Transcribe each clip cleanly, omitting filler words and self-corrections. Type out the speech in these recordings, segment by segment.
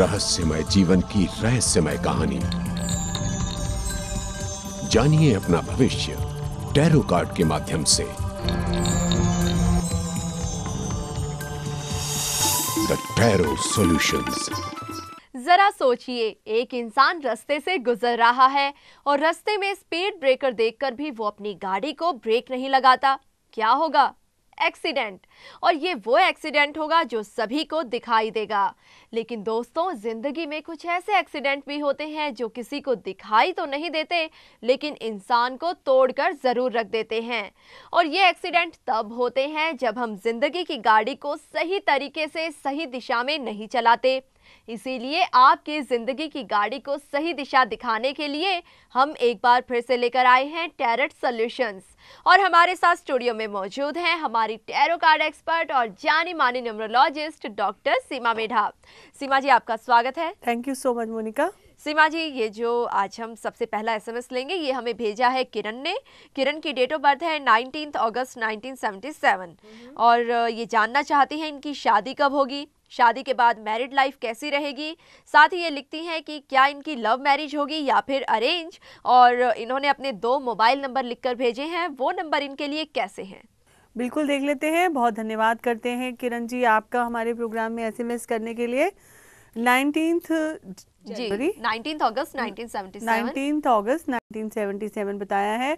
रहस्यमय जीवन की रहस्यमय कहानी। जानिए अपना भविष्य टैरो कार्ड के माध्यम से। The tarot solutions. जरा सोचिए, एक इंसान रास्ते से गुजर रहा है और रास्ते में स्पीड ब्रेकर देखकर भी वो अपनी गाड़ी को ब्रेक नहीं लगाता। क्या होगा? एक्सीडेंट। और ये वो एक्सीडेंट होगा जो सभी को दिखाई देगा। लेकिन दोस्तों, जिंदगी में कुछ ऐसे एक्सीडेंट भी होते हैं जो किसी को दिखाई तो नहीं देते, लेकिन इंसान को तोड़कर जरूर रख देते हैं। और ये एक्सीडेंट तब होते हैं जब हम जिंदगी की गाड़ी को सही तरीके से सही दिशा में नहीं चलाते। इसीलिए आपकी जिंदगी की गाड़ी को सही दिशा दिखाने के लिए हम एक बार फिर से लेकर आए हैं टैरो सॉल्यूशंस। और हमारे साथ स्टूडियो में मौजूद हैं हमारी टैरो कार्ड एक्सपर्ट और जानी मानी न्यूमरोलॉजिस्ट डॉक्टर सीमा मेढा। सीमा जी, आपका स्वागत है। Thank you so much Monika. Seema ji, ये जो आज हम सबसे पहला एसएमएस लेंगे, ये हमें भेजा है किरण ने। किरण की डेट ऑफ बर्थ है 19 अगस्त 1977 और ये जानना चाहती हैं इनकी शादी कब होगी, शादी के बाद मैरिड लाइफ कैसी रहेगी। साथ ही ये लिखती हैं कि क्या इनकी लव मैरिज होगी या फिर अरेंज, और इन्होंने अपने 2 मोबाइल नंबर लिखकर भेजे हैं, वो नंबर इनके लिए कैसे हैं। बिल्कुल देख लेते हैं। बहुत धन्यवाद करते हैं किरण जी आपका हमारे प्रोग्राम में एसएमएस करने के लिए। 19 अगस्त 1977 बताया है।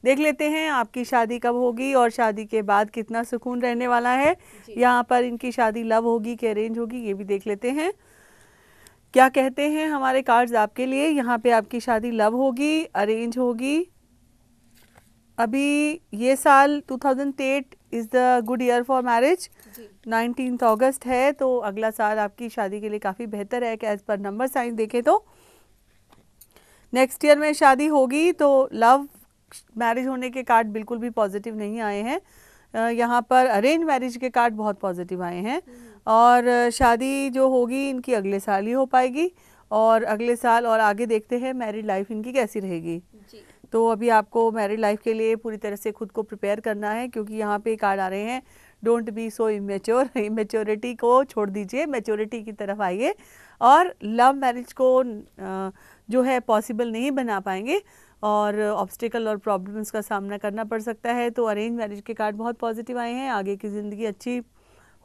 देख लेते हैं आपकी शादी कब होगी और शादी के बाद कितना सुकून रहने वाला है। यहाँ पर इनकी शादी लव होगी कि अरेंज होगी, ये भी देख लेते हैं। क्या कहते हैं हमारे कार्ड्स आपके लिए। यहाँ पे आपकी शादी लव होगी, अरेंज होगी। अभी ये साल 2008 is the good year for marriage. 19 अगस्त है, तो अगला साल आपकी शादी के लिए काफ़ी बेहतर है कि एज पर नंबर साइंस देखें तो नेक्स्ट ईयर में शादी होगी। तो लव मैरिज होने के कार्ड बिल्कुल भी पॉजिटिव नहीं आए हैं। यहाँ पर अरेंज मैरिज के कार्ड बहुत पॉजिटिव आए हैं। और शादी जो होगी इनकी अगले साल ही हो पाएगी। और अगले साल और आगे देखते हैं मैरिड लाइफ इनकी कैसी रहेगी। तो अभी आपको मैरिड लाइफ के लिए पूरी तरह से खुद को प्रिपेयर करना है, क्योंकि यहाँ पे कार्ड आ रहे हैं don't be so immature. Immaturity को छोड़ दीजिए, मैच्योरिटी की तरफ आइए। और लव मैरिज को जो है पॉसिबल नहीं बना पाएंगे और ऑब्स्टिकल और प्रॉब्लम्स का सामना करना पड़ सकता है। तो अरेंज मैरिज के कार्ड बहुत पॉजिटिव आए हैं। आगे की ज़िंदगी अच्छी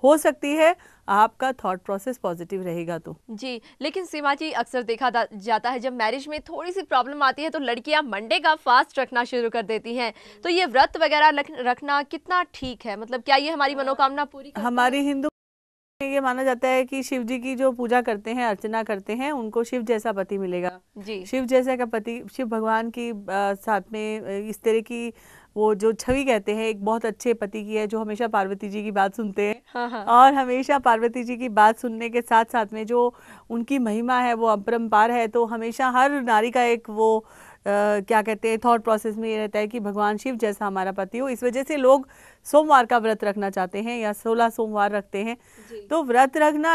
हो सकती है, आपका थॉट प्रोसेस पॉजिटिव रहेगा तो। जी, लेकिन सीमा जी, अक्सर देखा जाता है जब मैरिज में थोड़ी सी प्रॉब्लम आती है तो लड़कियां मंडे का फास्ट रखना शुरू कर देती हैं। तो ये व्रत वगैरह रखना कितना ठीक है? मतलब क्या ये हमारी मनोकामना पूरी करता है? हमारी हिंदू ये माना जाता है कि शिव जी की जो पूजा करते हैं, अर्चना करते हैं, उनको शिव जैसा पति मिलेगा। जी, शिव जैसा का पति, शिव भगवान की साथ में इस तरह की वो जो छवि कहते हैं एक बहुत अच्छे पति की है, जो हमेशा पार्वती जी की बात सुनते हैं। हाँ। और हमेशा पार्वती जी की बात सुनने के साथ साथ में जो उनकी महिमा है वो अपरंपार है। तो हमेशा हर नारी का एक वो क्या कहते हैं थॉट प्रोसेस में ये रहता है कि भगवान शिव जैसा हमारा पति हो। इस वजह से लोग सोमवार का व्रत रखना चाहते हैं या 16 सोमवार रखते हैं। तो व्रत रखना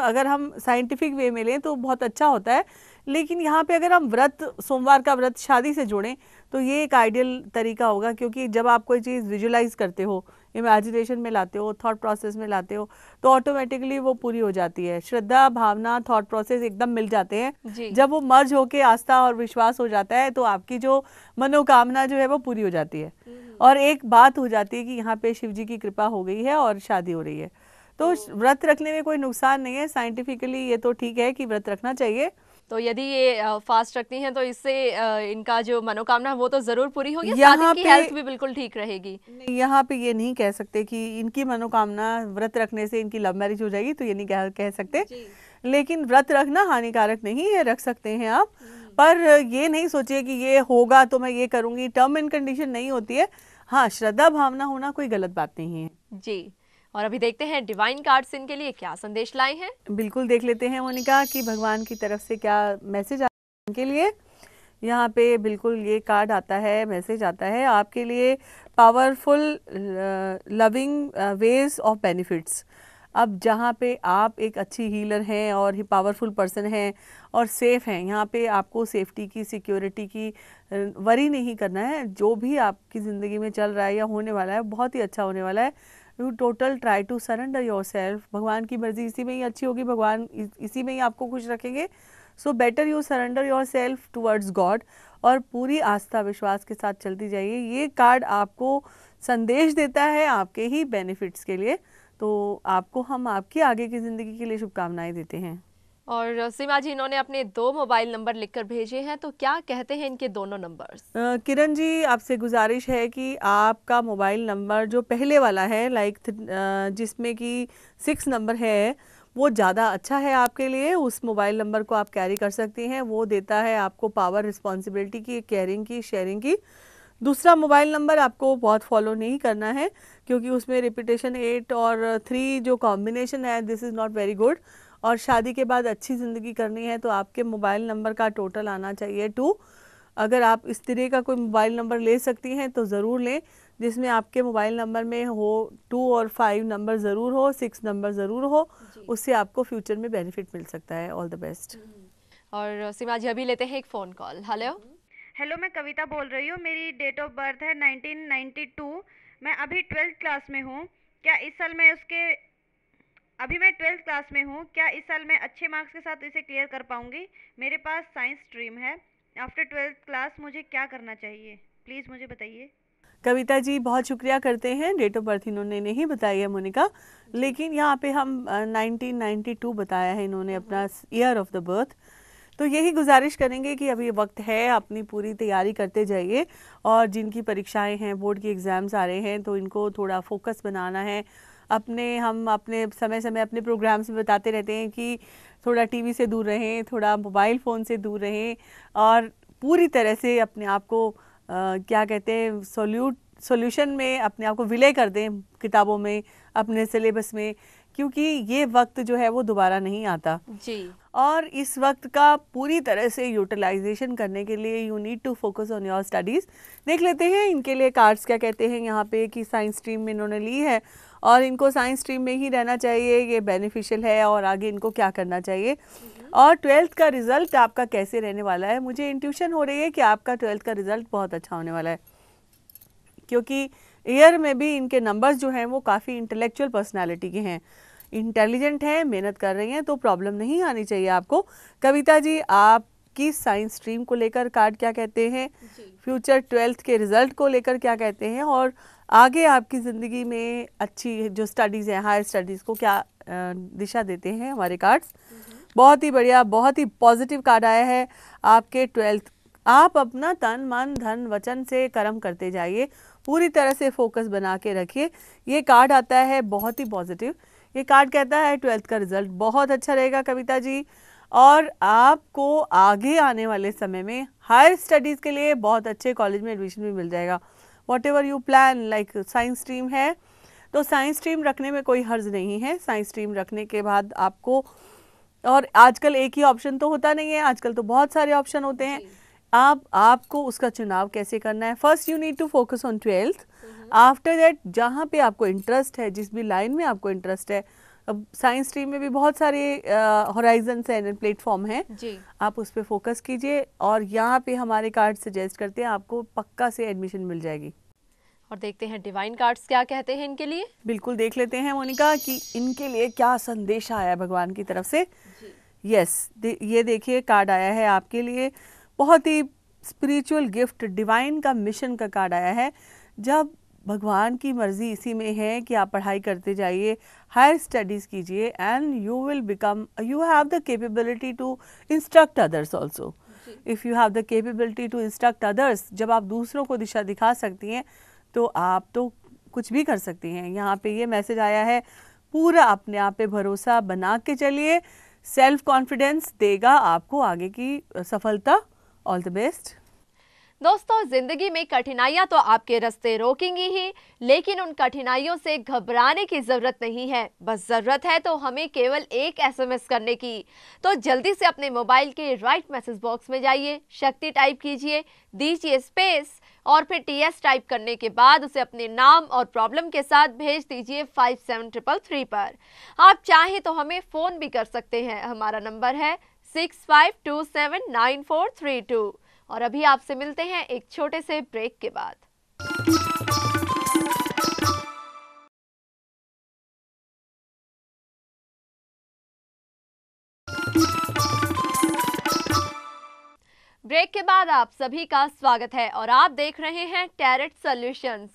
अगर हम साइंटिफिक वे में लें तो बहुत अच्छा होता है। लेकिन यहाँ पे अगर हम व्रत, सोमवार का व्रत शादी से जोड़ें तो ये एक आइडियल तरीका होगा, क्योंकि जब आप कोई चीज़ विजुलाइज करते हो, इमेजिनेशन में लाते हो, थॉट प्रोसेस में लाते हो, तो ऑटोमेटिकली वो पूरी हो जाती है। श्रद्धा, भावना, थॉट प्रोसेस एकदम मिल जाते हैं। जब वो मर्ज होके आस्था और विश्वास हो जाता है तो आपकी जो मनोकामना जो है वो पूरी हो जाती है। और एक बात हो जाती है कि यहाँ पे शिव जी की कृपा हो गई है और शादी हो रही है। तो व्रत रखने में कोई नुकसान नहीं है। साइंटिफिकली ये तो ठीक है कि व्रत रखना चाहिए। तो यदि ये फास्ट रखती हैं तो इससे इनका जो मनोकामना वो तो जरूर पूरी होगी, यहाँ साथ इनकी हेल्थ भी बिल्कुल ठीक रहेगी। यहाँ पे ये नहीं कह सकते कि इनकी मनोकामना व्रत रखने से इनकी लव मैरिज हो जाएगी, तो ये नहीं कह सकते। लेकिन व्रत रखना हानिकारक नहीं है, रख सकते हैं आप। पर ये नहीं सोचिए कि ये होगा तो मैं ये करूंगी, टर्म एंड कंडीशन नहीं होती है। हाँ, श्रद्धा भावना होना कोई गलत बात नहीं है। जी, और अभी देखते हैं डिवाइन कार्ड्स इनके लिए क्या संदेश लाए हैं। बिल्कुल देख लेते हैं मोनिका कि भगवान की तरफ से क्या मैसेज आता है इनके लिए। यहाँ पे बिल्कुल ये कार्ड आता है, मैसेज आता है आपके लिए, powerful loving ways of benefits. अब जहाँ पे आप एक अच्छी हीलर हैं और पावरफुल पर्सन हैं और सेफ हैं, यहाँ पे आपको सेफ्टी की, सिक्योरिटी की वरी नहीं करना है। जो भी आपकी ज़िंदगी में चल रहा है या होने वाला है बहुत ही अच्छा होने वाला है। You total try to surrender yourself. भगवान की मर्जी इसी में ही अच्छी होगी, भगवान इसी में ही आपको खुश रखेंगे। So better you surrender your self towards God और पूरी आस्था विश्वास के साथ चलती जाइए। ये कार्ड आपको संदेश देता है आपके ही बेनिफिट्स के लिए। तो आपको हम आपकी आगे की ज़िंदगी के लिए शुभकामनाएं देते हैं। और सीमा जी, इन्होंने अपने 2 मोबाइल नंबर लिखकर भेजे हैं, तो क्या कहते हैं इनके दोनों नंबर्स? किरण जी, आपसे गुजारिश है कि आपका मोबाइल नंबर जो पहले वाला है जिसमें कि 6 नंबर है, वो ज़्यादा अच्छा है आपके लिए। उस मोबाइल नंबर को आप कैरी कर सकती हैं। वो देता है आपको पावर, रिस्पॉन्सिबिलिटी की, केयरिंग की, शेयरिंग की। दूसरा मोबाइल नंबर आपको बहुत फॉलो नहीं करना है क्योंकि उसमें रिपीटेशन 8 और 3 जो कॉम्बिनेशन है, this is not very good. और शादी के बाद अच्छी ज़िंदगी करनी है तो आपके मोबाइल नंबर का टोटल आना चाहिए 2। अगर आप इस तरह का कोई मोबाइल नंबर ले सकती हैं तो ज़रूर लें जिसमें आपके मोबाइल नंबर में हो 2 और 5 नंबर ज़रूर हो, 6 नंबर ज़रूर हो। उससे आपको फ्यूचर में बेनिफिट मिल सकता है। All the best. और सीमा जी, अभी लेते हैं एक फ़ोन कॉल। हेलो। हेलो, मैं कविता बोल रही हूँ। मेरी डेट ऑफ बर्थ है 1992। मैं अभी 12th क्लास में हूँ। क्या इस साल मैं अभी मैं 12th क्लास में हूँ। क्या इस साल मैं अच्छे मार्क्स के साथ इसे क्लियर कर पाऊँगी? मेरे पास साइंस स्ट्रीम है। आफ्टर 12th क्लास मुझे क्या करना चाहिए? प्लीज़ मुझे बताइए। कविता जी, बहुत शुक्रिया करते हैं। डेट ऑफ बर्थ इन्होंने नहीं बताई है मोनिका, लेकिन यहाँ पे हम 1992 बताया है इन्होंने अपना ईयर ऑफ द बर्थ। तो यही गुजारिश करेंगे कि अभी वक्त है, अपनी पूरी तैयारी करते जाइए। और जिनकी परीक्षाएं हैं, बोर्ड की एग्ज़ाम्स आ रहे हैं, तो इनको थोड़ा फोकस बनाना है। हम अपने समय समय अपने प्रोग्राम्स में बताते रहते हैं कि थोड़ा टीवी से दूर रहें, थोड़ा मोबाइल फ़ोन से दूर रहें और पूरी तरह से अपने आप को क्या कहते हैं सॉल्यूशन में अपने आप को विलय कर दें किताबों में, अपने सिलेबस में, क्योंकि ये वक्त जो है वो दोबारा नहीं आता जी। और इस वक्त का पूरी तरह से यूटिलाइजेशन करने के लिए you need to focus on your studies. देख लेते हैं इनके लिए कार्ड्स क्या कहते हैं यहाँ पे कि साइंस स्ट्रीम में इन्होंने ली है और इनको साइंस स्ट्रीम में ही रहना चाहिए, ये बेनिफिशियल है और आगे इनको क्या करना चाहिए। और 12th का रिज़ल्ट आपका कैसे रहने वाला है? मुझे इंट्यूशन हो रही है कि आपका 12th का रिज़ल्ट बहुत अच्छा होने वाला है, क्योंकि ईयर में भी इनके नंबर्स जो हैं वो काफ़ी इंटेलेक्चुअल पर्सनालिटी के हैं, इंटेलिजेंट हैं, मेहनत कर रही हैं, तो प्रॉब्लम नहीं आनी चाहिए आपको। कविता जी, आपकी साइंस स्ट्रीम को लेकर कार्ड क्या कहते हैं, फ्यूचर 12th के रिज़ल्ट को लेकर क्या कहते हैं और आगे आपकी ज़िंदगी में अच्छी जो स्टडीज़ हैं, हायर स्टडीज़ को क्या दिशा देते हैं हमारे कार्ड्स। बहुत ही बढ़िया, बहुत ही पॉजिटिव कार्ड आया है आपके 12th। आप अपना तन मन धन वचन से कर्म करते जाइए, पूरी तरह से फोकस बना के रखिए। ये कार्ड आता है बहुत ही पॉजिटिव। ये कार्ड कहता है 12th का रिजल्ट बहुत अच्छा रहेगा कविता जी, और आपको आगे आने वाले समय में हायर स्टडीज़ के लिए बहुत अच्छे कॉलेज में एडमिशन भी मिल जाएगा। What ever you plan, like science stream है तो साइंस स्ट्रीम रखने में कोई हर्ज नहीं है। साइंस स्ट्रीम रखने के बाद आपको, और आजकल एक ही ऑप्शन तो होता नहीं है, आजकल तो बहुत सारे ऑप्शन होते हैं। आपको उसका चुनाव कैसे करना है? First you need to focus on 12th। After that जहाँ पे आपको इंटरेस्ट है, जिस भी लाइन में आपको इंटरेस्ट है, अब साइंस स्ट्रीम में भी बहुत सारे होराइजन्स हैं, प्लेटफॉर्म हैं, आप उस पर फोकस कीजिए। और यहाँ पे हमारे कार्ड सजेस्ट करते हैं आपको पक्का से एडमिशन मिल जाएगी। और देखते हैं डिवाइन कार्ड्स क्या कहते हैं इनके लिए। बिल्कुल देख लेते हैं मोनिका कि इनके लिए क्या संदेश आया है भगवान की तरफ से। यस, ये देखिए कार्ड आया है आपके लिए, बहुत ही स्पिरिचुअल गिफ्ट, डिवाइन का मिशन का कार्ड आया है। जब भगवान की मर्जी इसी में है कि आप पढ़ाई करते जाइए, हायर स्टडीज़ कीजिए, and you will become, you have the capability to instruct others also. If you have the capability to instruct others, जब आप दूसरों को दिशा दिखा सकती हैं तो आप तो कुछ भी कर सकती हैं। यहाँ पे ये मैसेज आया है, पूरा अपने आप पे भरोसा बना के चलिए, सेल्फ कॉन्फिडेंस देगा आपको आगे की सफलता। All the best. दोस्तों, जिंदगी में कठिनाइयां तो आपके रास्ते रोकेंगी ही, लेकिन उन कठिनाइयों से घबराने की जरूरत नहीं है। बस जरूरत है तो हमें केवल एक SMS करने की। तो जल्दी से अपने मोबाइल के राइट मैसेज बॉक्स में जाइए, शक्ति टाइप कीजिए, दीजिए स्पेस और फिर TS टाइप करने के बाद उसे अपने नाम और प्रॉब्लम के साथ भेज दीजिए 57333 पर। आप चाहें तो हमें फ़ोन भी कर सकते हैं। हमारा नंबर है 65279432। और अभी आपसे मिलते हैं एक छोटे से ब्रेक के बाद। ब्रेक के बाद आप सभी का स्वागत है और आप देख रहे हैं टैरेट सॉल्यूशंस।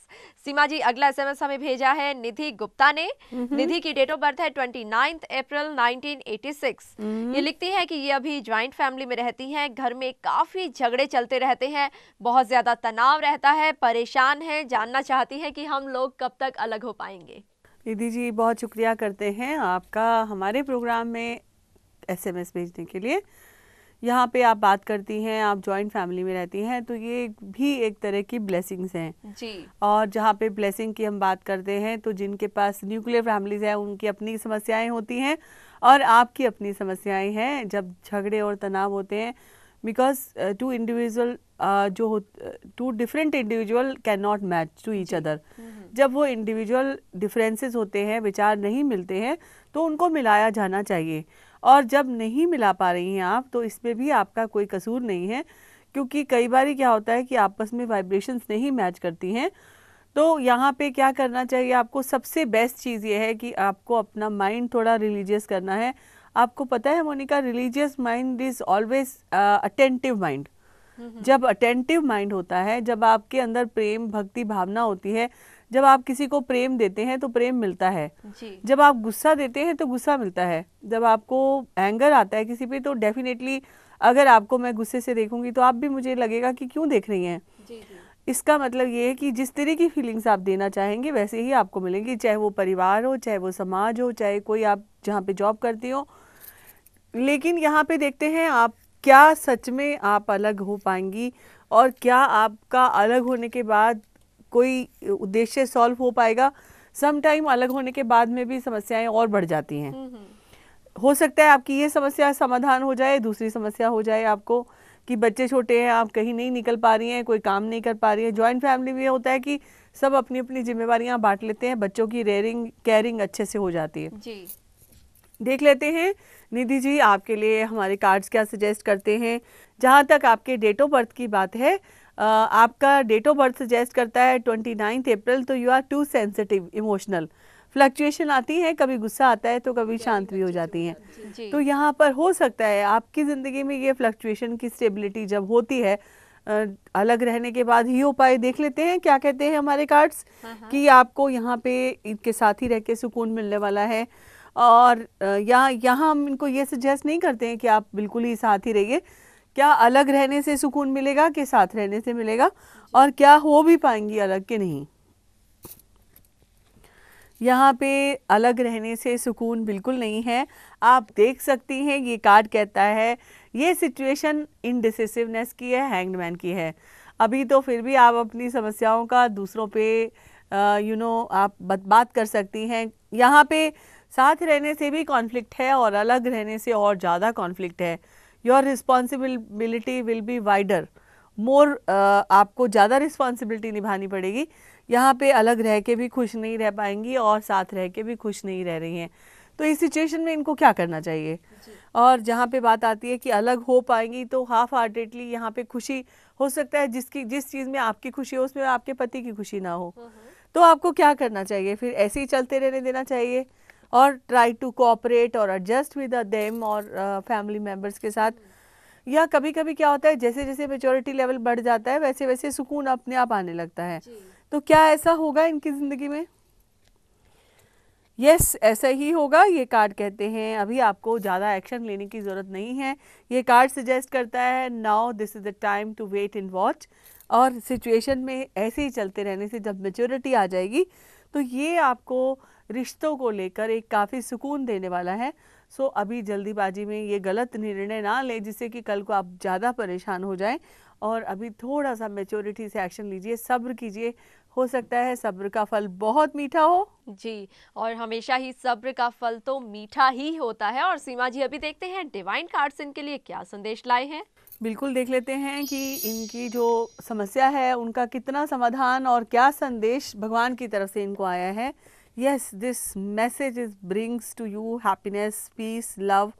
सीमा जी, अगला एसएमएस हमें भेजा है निधि गुप्ता ने। निधि की डेट ऑफ बर्थ है 29 अप्रैल 1986। ये लिखती है कि ये अभी ज्वाइंट फैमिली में रहती हैं। घर में काफी झगड़े चलते रहते हैं, बहुत ज्यादा तनाव रहता है, परेशान है, जानना चाहती है कि हम लोग कब तक अलग हो पाएंगे। निधि जी, बहुत शुक्रिया करते हैं आपका हमारे प्रोग्राम में एसएमएस भेजने के लिए। यहाँ पे आप बात करती हैं, आप जॉइंट फैमिली में रहती हैं, तो ये भी एक तरह की ब्लेसिंग्स हैं जी। और जहाँ पे ब्लेसिंग की हम बात करते हैं तो जिनके पास न्यूक्लियर फैमिलीज हैं उनकी अपनी समस्याएं होती हैं और आपकी अपनी समस्याएं हैं। जब झगड़े और तनाव होते हैं, because two different individual can not match to each other. जब वो इंडिविजुअल डिफरेंसेस होते हैं, विचार नहीं मिलते हैं, तो उनको मिलाया जाना चाहिए। और जब नहीं मिला पा रही हैं आप, तो इसमें भी आपका कोई कसूर नहीं है, क्योंकि कई बार क्या होता है कि आपस में वाइब्रेशंस नहीं मैच करती हैं। तो यहाँ पे क्या करना चाहिए आपको? सबसे बेस्ट चीज़ ये है कि आपको अपना माइंड थोड़ा रिलीजियस करना है। आपको पता है Monica, religious mind is always attentive mind. जब अटेंटिव माइंड होता है, जब आपके अंदर प्रेम भक्ति भावना होती है, जब आप किसी को प्रेम देते हैं तो प्रेम मिलता है जी। जब आप गुस्सा देते हैं तो गुस्सा मिलता है। जब आपको एंगर आता है किसी पे, तो डेफिनेटली अगर आपको मैं गुस्से से देखूंगी तो आप भी मुझे लगेगा कि क्यों देख रही हैं। जी। इसका मतलब ये है कि जिस तरह की फीलिंग्स आप देना चाहेंगे वैसे ही आपको मिलेंगी, चाहे वो परिवार हो, चाहे वो समाज हो, चाहे कोई आप जहाँ पे जॉब करती हो। लेकिन यहाँ पे देखते हैं आप क्या सच में आप अलग हो पाएंगी और क्या आपका अलग होने के बाद कोई उद्देश्य सॉल्व हो पाएगा। सम टाइम अलग होने के बाद में भी समस्याएं और बढ़ जाती हैं। हो सकता है आपकी ये समस्या समाधान हो जाए, दूसरी समस्या हो जाए आपको कि बच्चे छोटे हैं, आप कहीं नहीं निकल पा रही हैं, कोई काम नहीं कर पा रही है। जॉइंट फैमिली में होता है कि सब अपनी अपनी जिम्मेवारियां बांट लेते हैं, बच्चों की केयरिंग अच्छे से हो जाती है। जी। देख लेते हैं निधि जी आपके लिए हमारे कार्ड्स क्या सजेस्ट करते हैं। जहाँ तक आपके डेट ऑफ बर्थ की बात है, आपका डेट ऑफ बर्थ सजेस्ट करता है 29 अप्रैल। तो you are too sensitive, emotional, fluctuation आती है, कभी गुस्सा आता है तो कभी शांत भी हो जाती हैं। तो यहाँ पर हो सकता है आपकी ज़िंदगी में ये फ्लक्चुएशन की स्टेबिलिटी जब होती है अलग रहने के बाद ही हो पाए। देख लेते हैं क्या कहते हैं हमारे कार्ड्स कि आपको यहाँ पे इनके साथ ही रह के सुकून मिलने वाला है। और यहाँ हम इनको ये सजेस्ट नहीं करते हैं कि आप बिल्कुल ही साथ ही रहिए। क्या अलग रहने से सुकून मिलेगा कि साथ रहने से मिलेगा, और क्या हो भी पाएंगी अलग के नहीं। यहाँ पे अलग रहने से सुकून बिल्कुल नहीं है। आप देख सकती हैं ये कार्ड कहता है ये सिचुएशन इनडिसिसिवनेस की है, हैंग्ड मैन की है। अभी तो फिर भी आप अपनी समस्याओं का दूसरों पे आप बात कर सकती हैं। यहाँ पे साथ रहने से भी कॉन्फ्लिक्ट है और अलग रहने से और ज़्यादा कॉन्फ्लिक्ट है। Your responsibility will be wider, more, आपको ज़्यादा रिस्पॉन्सिबिलिटी निभानी पड़ेगी। यहाँ पे अलग रह के भी खुश नहीं रह पाएंगी और साथ रह के भी खुश नहीं रह रही हैं। तो इस सिचुएशन में इनको क्या करना चाहिए? और जहाँ पे बात आती है कि अलग हो पाएंगी, तो हाफ हार्टेडली यहाँ पे खुशी हो सकता है जिस चीज़ में आपकी खुशी हो उसमें आपके पति की खुशी ना हो। तो आपको क्या करना चाहिए? फिर ऐसे ही चलते रहने देना चाहिए और ट्राई टू कोऑपरेट और एडजस्ट विद देम और फैमिली मेम्बर्स के साथ। या कभी कभी क्या होता है, जैसे जैसे मेच्योरिटी लेवल बढ़ जाता है वैसे वैसे सुकून अपने आप आने लगता है। तो क्या ऐसा होगा इनकी ज़िंदगी में? यस, ऐसा ही होगा। ये कार्ड कहते हैं अभी आपको ज़्यादा एक्शन लेने की ज़रूरत नहीं है। ये कार्ड सजेस्ट करता है now this is the time to wait and watch. और सिचुएशन में ऐसे ही चलते रहने से जब मेच्योरिटी आ जाएगी तो ये आपको रिश्तों को लेकर एक काफ़ी सुकून देने वाला है। सो अभी जल्दीबाजी में ये गलत निर्णय ना लें जिससे कि कल को आप ज़्यादा परेशान हो जाएं। और अभी थोड़ा सा मैच्योरिटी से एक्शन लीजिए, सब्र कीजिए, हो सकता है सब्र का फल बहुत मीठा हो। जी, और हमेशा ही सब्र का फल तो मीठा ही होता है। और सीमा जी, अभी देखते हैं डिवाइन कार्ड्स इनके लिए क्या संदेश लाए हैं। बिल्कुल देख लेते हैं कि इनकी जो समस्या है उनका कितना समाधान और क्या संदेश भगवान की तरफ से इनको आया है। Yes, this message is brings to you happiness, peace, love.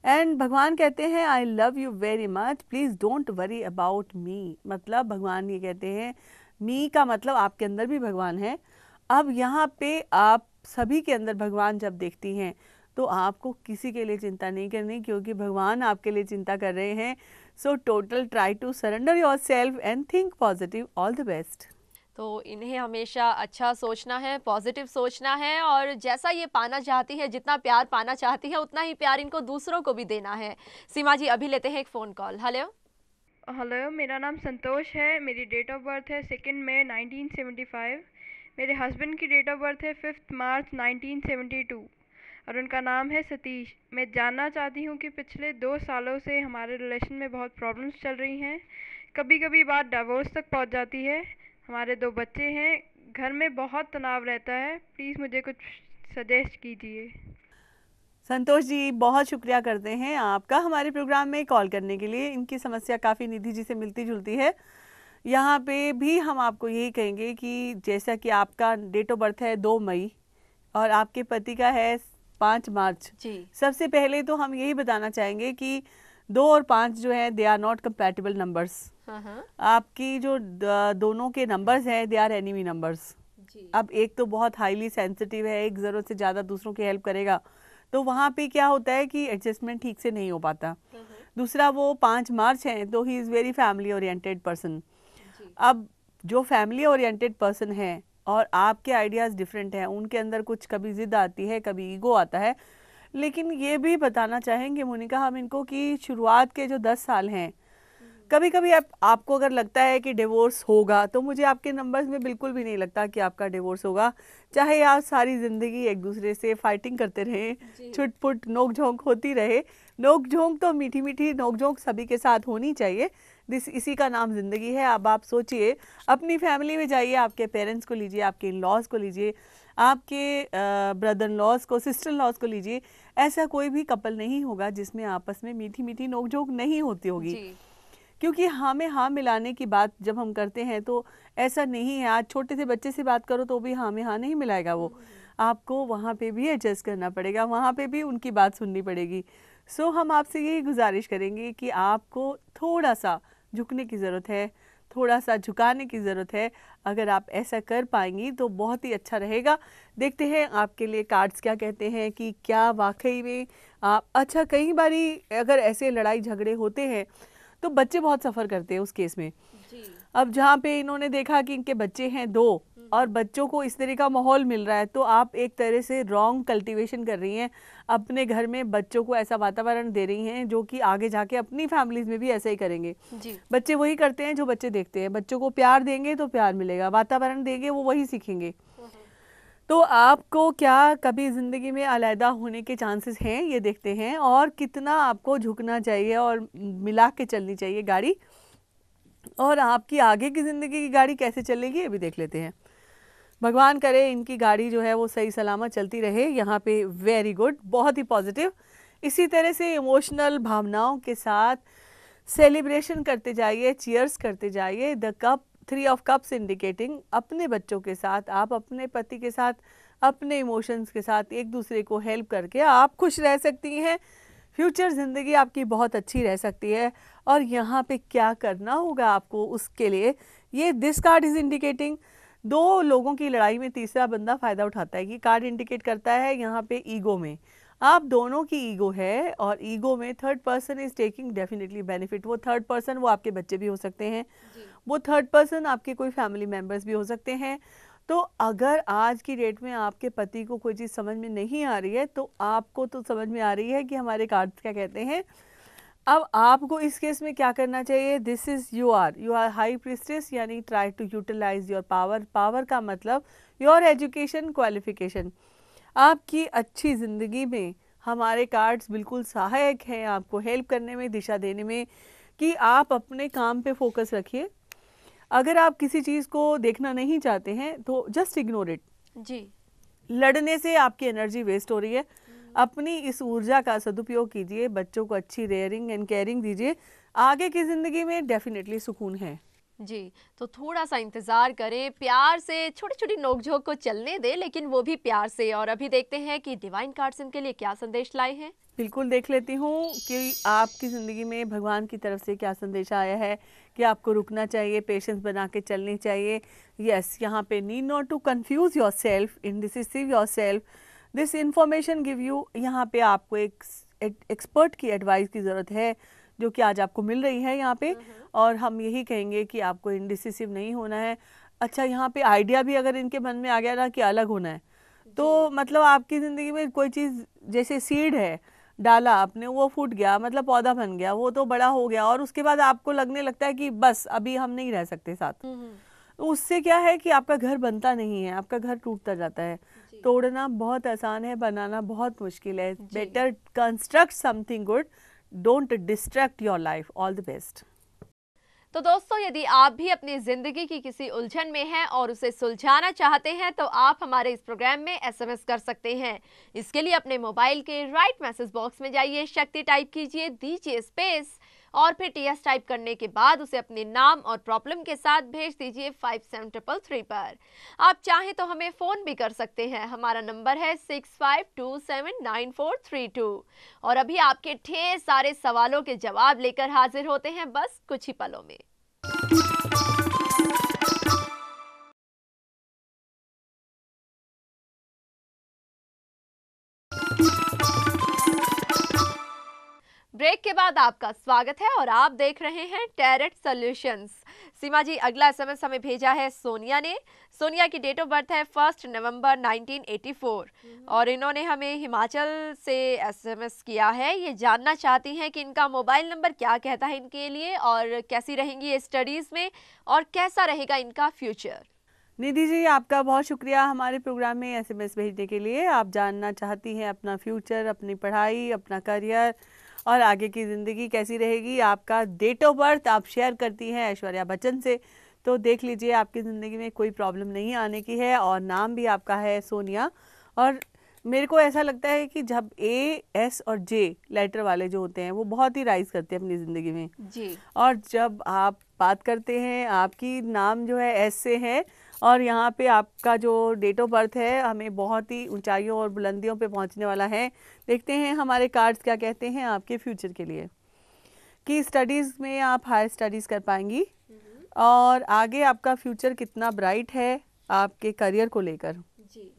And भगवान कहते हैं I love you very much, please don't worry about me. मतलब भगवान ये कहते हैं, मी का मतलब आपके अंदर भी भगवान है। अब यहाँ पे आप सभी के अंदर भगवान जब देखती हैं तो आपको किसी के लिए चिंता नहीं करनी, क्योंकि भगवान आपके लिए चिंता कर रहे हैं। So total try to surrender yourself and think positive. All the best. तो इन्हें हमेशा अच्छा सोचना है, पॉजिटिव सोचना है, और जैसा ये पाना चाहती है, जितना प्यार पाना चाहती है, उतना ही प्यार इनको दूसरों को भी देना है। सीमा जी, अभी लेते हैं एक फ़ोन कॉल। हेलो। हेलो, मेरा नाम संतोष है। मेरी डेट ऑफ बर्थ है 2 मई 1975। मेरे हस्बैंड की डेट ऑफ बर्थ है 5 मार्च 1972 और उनका नाम है सतीश। मैं जानना चाहती हूँ कि पिछले 2 सालों से हमारे रिलेशन में बहुत प्रॉब्लम्स चल रही हैं। कभी कभी बात डिवोर्स तक पहुँच जाती है। हमारे 2 बच्चे हैं। घर में बहुत तनाव रहता है। प्लीज़ मुझे कुछ सजेस्ट कीजिए। संतोष जी, बहुत शुक्रिया करते हैं आपका हमारे प्रोग्राम में कॉल करने के लिए। इनकी समस्या काफ़ी निधि जी से मिलती जुलती है। यहाँ पे भी हम आपको यही कहेंगे कि जैसा कि आपका डेट ऑफ बर्थ है 2 मई और आपके पति का है 5 मार्च जी। सबसे पहले तो हम यही बताना चाहेंगे कि 2 और 5 जो है they are not compatible numbers. आपकी जो दोनों के नंबर्स हैं दे आर एनिमी नंबर्स। अब एक तो बहुत हाईली सेंसिटिव है, एक ज़रूरत से ज़्यादा दूसरों की हेल्प करेगा, तो वहाँ पे क्या होता है कि एडजस्टमेंट ठीक से नहीं हो पाता। दूसरा, वो 5 मार्च है तो he is very family oriented person. अब जो फैमिली ओरिएंटेड पर्सन है और आपके आइडियाज़ डिफरेंट हैं, उनके अंदर कुछ कभी ज़िद आती है, कभी ईगो आता है। लेकिन ये भी बताना चाहेंगे मोनिका हम इनको कि शुरुआत के जो 10 साल हैं, कभी कभी आपको अगर लगता है कि डिवोर्स होगा, तो मुझे आपके नंबर्स में बिल्कुल भी नहीं लगता कि आपका डिवोर्स होगा। चाहे आप सारी ज़िंदगी एक दूसरे से फाइटिंग करते रहें, छुटपुट नोक झोंक होती रहे। नोक झोंक तो मीठी मीठी नोक झोंक सभी के साथ होनी चाहिए। इसी का नाम ज़िंदगी है। अब आप सोचिए, अपनी फैमिली में जाइए, आपके पेरेंट्स को लीजिए, आपके इन लॉज को लीजिए, आपके ब्रदर लॉज को, सिस्टर लॉज को लीजिए। ऐसा कोई भी कपल नहीं होगा जिसमें आपस में मीठी मीठी नोक झोंक नहीं होती होगी। क्योंकि हमें हाँ मिलाने की बात जब हम करते हैं तो ऐसा नहीं है, आज छोटे से बच्चे से बात करो तो भी हाँ में हाँ नहीं मिलाएगा वो। आपको वहाँ पे भी एडजस्ट करना पड़ेगा, वहाँ पे भी उनकी बात सुननी पड़ेगी। सो हम आपसे यही गुजारिश करेंगे कि आपको थोड़ा सा झुकने की ज़रूरत है, थोड़ा सा झुकाने की ज़रूरत है। अगर आप ऐसा कर पाएंगी तो बहुत ही अच्छा रहेगा। देखते हैं आपके लिए कार्ड्स क्या कहते हैं कि क्या वाकई में आप अच्छा। कई बारी अगर ऐसे लड़ाई झगड़े होते हैं तो बच्चे बहुत सफ़र करते हैं उस केस में। अब जहाँ पे इन्होंने देखा कि इनके बच्चे हैं 2 और बच्चों को इस तरह का माहौल मिल रहा है, तो आप एक तरह से रॉन्ग कल्टीवेशन कर रही हैं। अपने घर में बच्चों को ऐसा वातावरण दे रही हैं जो कि आगे जाके अपनी फैमिलीज में भी ऐसा ही करेंगे। बच्चे वही करते हैं जो बच्चे देखते हैं। बच्चों को प्यार देंगे तो प्यार मिलेगा, वातावरण देंगे वो वही सीखेंगे। तो आपको क्या कभी ज़िंदगी में अलहदा होने के चांसेस हैं, ये देखते हैं, और कितना आपको झुकना चाहिए और मिला के चलनी चाहिए गाड़ी, और आपकी आगे की ज़िंदगी की गाड़ी कैसे चलेगी ये भी देख लेते हैं। भगवान करे इनकी गाड़ी जो है वो सही सलामत चलती रहे। यहाँ पे वेरी गुड, बहुत ही पॉजिटिव। इसी तरह से इमोशनल भावनाओं के साथ सेलिब्रेशन करते जाइए, चीयर्स करते जाइए। The cup 3 of cups indicating अपने बच्चों के साथ, आप अपने पति के साथ, अपने इमोशंस के साथ एक दूसरे को हेल्प करके आप खुश रह सकती हैं। फ्यूचर ज़िंदगी आपकी बहुत अच्छी रह सकती है। और यहाँ पे क्या करना होगा आपको उसके लिए, ये दिस कार्ड इज़ इंडिकेटिंग 2 लोगों की लड़ाई में तीसरा बंदा फ़ायदा उठाता है। ये कार्ड इंडिकेट करता है यहाँ पे ईगो में, आप दोनों की ईगो है और ईगो में third person is taking definitely benefit. वो थर्ड पर्सन वो आपके बच्चे भी हो सकते हैं, वो थर्ड पर्सन आपके कोई फैमिली मेम्बर्स भी हो सकते हैं। तो अगर आज की डेट में आपके पति को कोई चीज़ समझ में नहीं आ रही है तो आपको तो समझ में आ रही है कि हमारे कार्ड्स क्या कहते हैं। अब आपको इस केस में क्या करना चाहिए, this is you are high priestess, यानी try to utilise your power. Power का मतलब योर एजुकेशन, क्वालिफिकेशन। आपकी अच्छी ज़िंदगी में हमारे कार्ड्स बिल्कुल सहायक हैं आपको हेल्प करने में, दिशा देने में, कि आप अपने काम पे फोकस रखिए। अगर आप किसी चीज़ को देखना नहीं चाहते हैं तो जस्ट इग्नोर इट। जी, लड़ने से आपकी एनर्जी वेस्ट हो रही है। अपनी इस ऊर्जा का सदुपयोग कीजिए, बच्चों को अच्छी रेयरिंग एंड केयरिंग दीजिए। आगे की ज़िंदगी में डेफिनेटली सुकून है। जी, तो थोड़ा सा इंतज़ार करें, प्यार से छोटी छोटी नोकझोंक को चलने दें, लेकिन वो भी प्यार से। और अभी देखते हैं कि डिवाइन कार्ड्स इनके लिए क्या संदेश लाए हैं। बिल्कुल देख लेती हूँ कि आपकी ज़िंदगी में भगवान की तरफ से क्या संदेश आया है कि आपको रुकना चाहिए, पेशेंस बना के चलनी चाहिए। यस, यहाँ पे need not to confuse yourself, indecisive yourself. This information give you, यहाँ पे आपको एक एक्सपर्ट की एडवाइस की ज़रूरत है जो कि आज आपको मिल रही है यहाँ पे, और हम यही कहेंगे कि आपको इंडिसिसिव नहीं होना है। अच्छा, यहाँ पे आइडिया भी अगर इनके मन में आ गया ना कि अलग होना है, तो मतलब आपकी ज़िंदगी में कोई चीज़ जैसे सीड है, डाला आपने, वो फूट गया, मतलब पौधा बन गया, वो तो बड़ा हो गया, और उसके बाद आपको लगने लगता है कि बस अभी हम नहीं रह सकते साथ, तो उससे क्या है कि आपका घर बनता नहीं है, आपका घर टूटता जाता है। तोड़ना बहुत आसान है, बनाना बहुत मुश्किल है। Better construct something good, don't distract your life. All the best. तो दोस्तों, यदि आप भी अपनी जिंदगी की किसी उलझन में हैं और उसे सुलझाना चाहते हैं तो आप हमारे इस प्रोग्राम में एसएमएस कर सकते हैं। इसके लिए अपने मोबाइल के राइट मैसेज बॉक्स में जाइए, शक्ति टाइप कीजिए, दीजिए स्पेस और फिर टीएस टाइप करने के बाद उसे अपने नाम और प्रॉब्लम के साथ भेज दीजिए 57333 पर। आप चाहें तो हमें फोन भी कर सकते हैं। हमारा नंबर है 65279432। और अभी आपके ढेर सारे सवालों के जवाब लेकर हाजिर होते हैं बस कुछ ही पलों में। ब्रेक के बाद आपका स्वागत है और आप देख रहे हैं टैरेट सॉल्यूशंस। सीमा जी, अगला एसएमएस हमें भेजा है सोनिया ने। सोनिया की डेट ऑफ बर्थ है 1 नवंबर 1984 और इन्होंने हमें हिमाचल से एसएमएस किया है। ये जानना चाहती हैं कि इनका मोबाइल नंबर क्या कहता है इनके लिए और कैसी रहेंगी ये स्टडीज़ में और कैसा रहेगा इनका फ्यूचर। निधि जी, आपका बहुत शुक्रिया हमारे प्रोग्राम में एसएमएस भेजने के लिए। आप जानना चाहती हैं अपना फ्यूचर, अपनी पढ़ाई, अपना करियर और आगे की ज़िंदगी कैसी रहेगी। आपका डेट ऑफ बर्थ आप शेयर करती हैं ऐश्वर्या बच्चन से, तो देख लीजिए आपकी ज़िंदगी में कोई प्रॉब्लम नहीं आने की है। और नाम भी आपका है सोनिया, और मेरे को ऐसा लगता है कि जब ए, एस और जे लेटर वाले जो होते हैं वो बहुत ही राइज करते हैं अपनी ज़िंदगी में जी। और जब आप बात करते हैं, आपकी नाम जो है एस से है और यहाँ पे आपका जो डेट ऑफ बर्थ है हमें बहुत ही ऊंचाइयों और बुलंदियों पे पहुँचने वाला है। देखते हैं हमारे कार्ड्स क्या कहते हैं आपके फ्यूचर के लिए, कि स्टडीज़ में आप हायर स्टडीज़ कर पाएंगी और आगे आपका फ्यूचर कितना ब्राइट है आपके करियर को लेकर जी।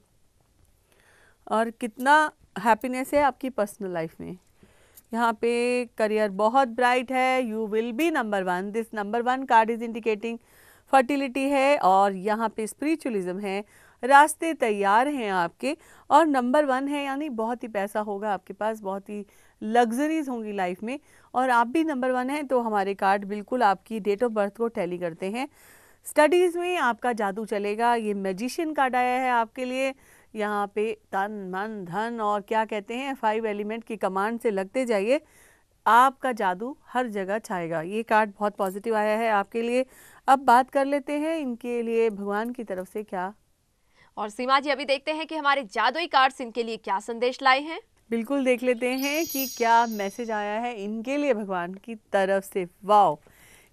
और कितना हैप्पीनेस है आपकी पर्सनल लाइफ में। यहाँ पे करियर बहुत ब्राइट है, you will be number 1। This number 1 card is indicating fertility है और यहाँ पे स्पिरिचुअलिज्म है, रास्ते तैयार हैं आपके और नंबर 1 है, यानी बहुत ही पैसा होगा आपके पास, बहुत ही लग्जरीज होंगी लाइफ में और आप भी नंबर 1 हैं। तो हमारे कार्ड बिल्कुल आपकी डेट ऑफ बर्थ को टैली करते हैं। स्टडीज़ में आपका जादू चलेगा। ये मैजिशियन कार्ड आया है आपके लिए। यहाँ पे तन मन धन और क्या कहते हैं 5 एलिमेंट की कमांड से लगते जाइए, आपका जादू हर जगह छाएगा। ये कार्ड बहुत पॉजिटिव आया है आपके लिए। अब बात कर लेते हैं इनके लिए भगवान की तरफ से क्या। और सीमा जी, अभी देखते हैं कि हमारे जादुई कार्ड्स इनके लिए क्या संदेश लाए हैं। बिल्कुल देख लेते हैं कि क्या मैसेज आया है इनके लिए भगवान की तरफ से। वाओ,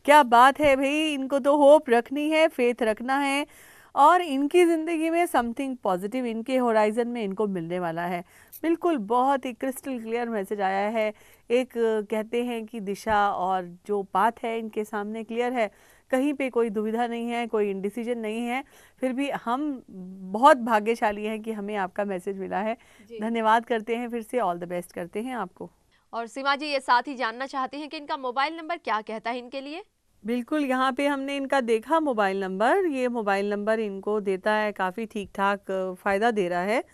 क्या बात है भाई, इनको तो होप रखनी है, फेथ रखना है और इनकी ज़िंदगी में समथिंग पॉजिटिव इनके होराइजन में इनको मिलने वाला है। बिल्कुल बहुत ही क्रिस्टल क्लियर मैसेज आया है। एक कहते हैं कि दिशा और जो पाथ है इनके सामने क्लियर है, कहीं पे कोई दुविधा नहीं है, कोई इंडिसीजन नहीं है। फिर भी हम बहुत भाग्यशाली हैं कि हमें आपका मैसेज मिला है। धन्यवाद करते हैं, फिर से ऑल द बेस्ट करते हैं आपको। और सीमा जी, ये साथ ही जानना चाहती हैं कि इनका मोबाइल नंबर क्या कहता है इनके लिए। बिल्कुल, यहाँ पे हमने इनका देखा मोबाइल नंबर, ये मोबाइल नंबर इनको देता है, काफ़ी ठीक ठाक फ़ायदा दे रहा है।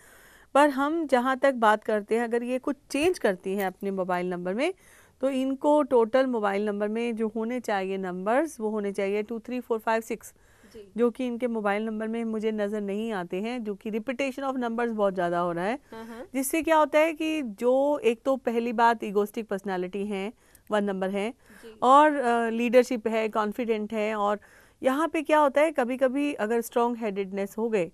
पर हम जहाँ तक बात करते हैं, अगर ये कुछ चेंज करती हैं अपने मोबाइल नंबर में तो इनको टोटल मोबाइल नंबर में जो होने चाहिए नंबर्स वो होने चाहिए 2 3 4 5 6, जो कि इनके मोबाइल नंबर में मुझे नज़र नहीं आते हैं, जो कि रिपीटेशन ऑफ नंबर्स बहुत ज़्यादा हो रहा है। जिससे क्या होता है कि जो एक तो पहली बात ईगोस्टिक पर्सनालिटी है, 1 नंबर है और लीडरशिप है, कॉन्फिडेंट है। और यहाँ पे क्या होता है, कभी कभी अगर स्ट्रॉन्ग हेडेडनेस हो गए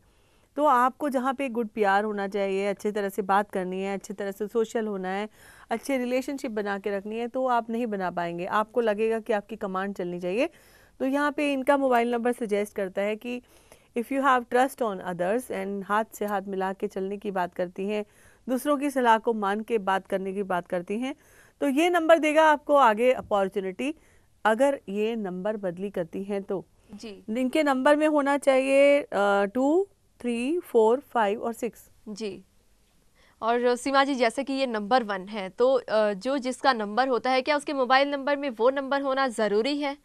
तो आपको जहाँ पे गुड प्यार होना चाहिए, अच्छी तरह से बात करनी है, अच्छी तरह से सोशल होना है, अच्छे रिलेशनशिप बना के रखनी है, तो आप नहीं बना पाएंगे। आपको लगेगा कि आपकी कमांड चलनी चाहिए। तो यहाँ पे इनका मोबाइल नंबर सजेस्ट करता है कि if you have trust on others and हाथ से हाथ मिला के चलने की बात करती हैं, दूसरों की सलाह को मान के बात करने की बात करती हैं, तो ये नंबर देगा आपको आगे अपॉर्चुनिटी। अगर ये नंबर बदली करती हैं तो जी, इनके नंबर में होना चाहिए 2 3 4 5 और 6। जी। और सीमा जी, जैसे कि ये नंबर 1 है, तो जो जिसका नंबर होता है, क्या उसके मोबाइल नंबर में वो नंबर होना ज़रूरी है?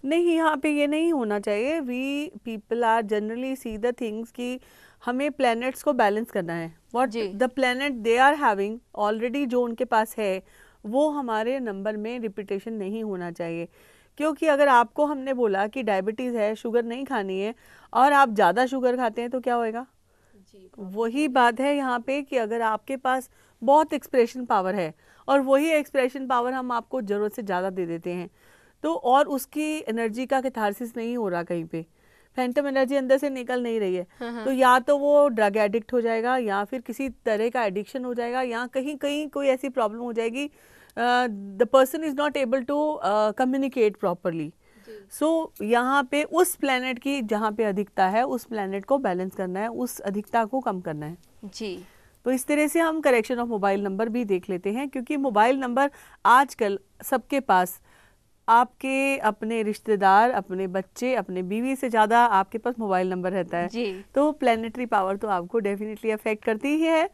नहीं, यहाँ पे ये नहीं होना चाहिए। We people are generally see the things कि हमें प्लैनेट्स को बैलेंस करना है। व्हाट जी। The planet they are having already, जो उनके पास है, वो हमारे नंबर में रिपीटेशन नहीं होना चाहिए। क्योंकि अगर आपको हमने बोला कि डायबिटीज़ है, शुगर नहीं खानी है, और आप ज़्यादा शुगर खाते हैं तो क्या होएगा? वही बात है यहाँ पे कि अगर आपके पास बहुत एक्सप्रेशन पावर है और वही एक्सप्रेशन पावर हम आपको ज़रूरत से ज़्यादा दे देते हैं, तो और उसकी एनर्जी का कैथारसिस नहीं हो रहा, कहीं पे फैंटम एनर्जी अंदर से निकल नहीं रही है, तो या तो वो ड्रग एडिक्ट हो जाएगा, या फिर किसी तरह का एडिक्शन हो जाएगा, या कहीं कहीं कोई ऐसी प्रॉब्लम हो जाएगी, the person is not able to communicate properly. So यहाँ पे उस प्लैनेट की जहाँ पे अधिकता है, उस प्लैनेट को बैलेंस करना है, उस अधिकता को कम करना है जी। तो इस तरह से हम करेक्शन ऑफ मोबाइल नंबर भी देख लेते हैं, क्योंकि मोबाइल नंबर आजकल सबके पास, आपके अपने रिश्तेदार, अपने बच्चे, अपने बीवी से ज़्यादा आपके पास मोबाइल नंबर रहता है जी। तो प्लैनेटरी पावर तो आपको डेफिनेटली अफेक्ट करती ही है।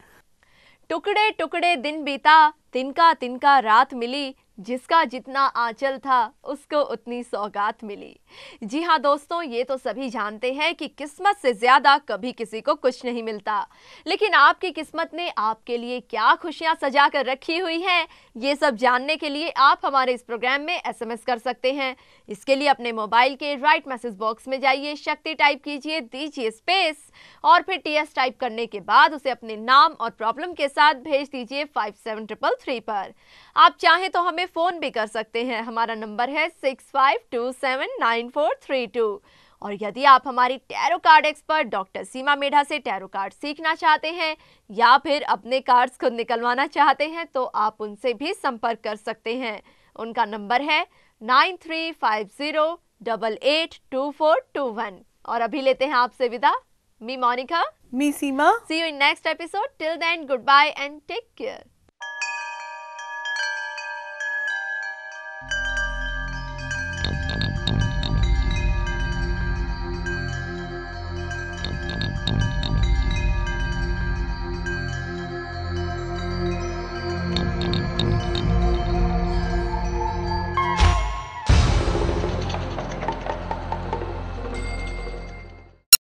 टुकड़े टुकड़े दिन बीता, तिनका तिनका रात मिली, जिसका जितना आंचल था उसको उतनी सौगात मिली। जी हाँ दोस्तों, ये तो सभी जानते हैं कि किस्मत से ज्यादा कभी किसी को कुछ नहीं मिलता, लेकिन आपकी किस्मत ने आपके लिए क्या खुशियां सजा कर रखी हुई हैं, ये सब जानने के लिए आप हमारे इस प्रोग्राम में SMS कर सकते हैं। इसके लिए अपने मोबाइल के राइट मैसेज बॉक्स में जाइए, शक्ति टाइप कीजिए, दीजिए स्पेस और फिर TS टाइप करने के बाद उसे अपने नाम और प्रॉब्लम के साथ भेज दीजिए 57333 पर। आप चाहें तो हमें फोन भी कर सकते हैं, हमारा नंबर है 65279432। और यदि आप हमारी टैरो कार्ड एक्सपर्ट डॉक्टर सीमा मेढ़ा से टैरो कार्ड सीखना चाहते हैं या फिर अपने कार्ड्स खुद निकलवाना चाहते हैं, तो आप उनसे भी संपर्क कर सकते हैं। उनका नंबर है 9350882421। और अभी लेते हैं आपसे विदा। Me Monika, me Seema. See you in next episode. Till then, goodbye and take care.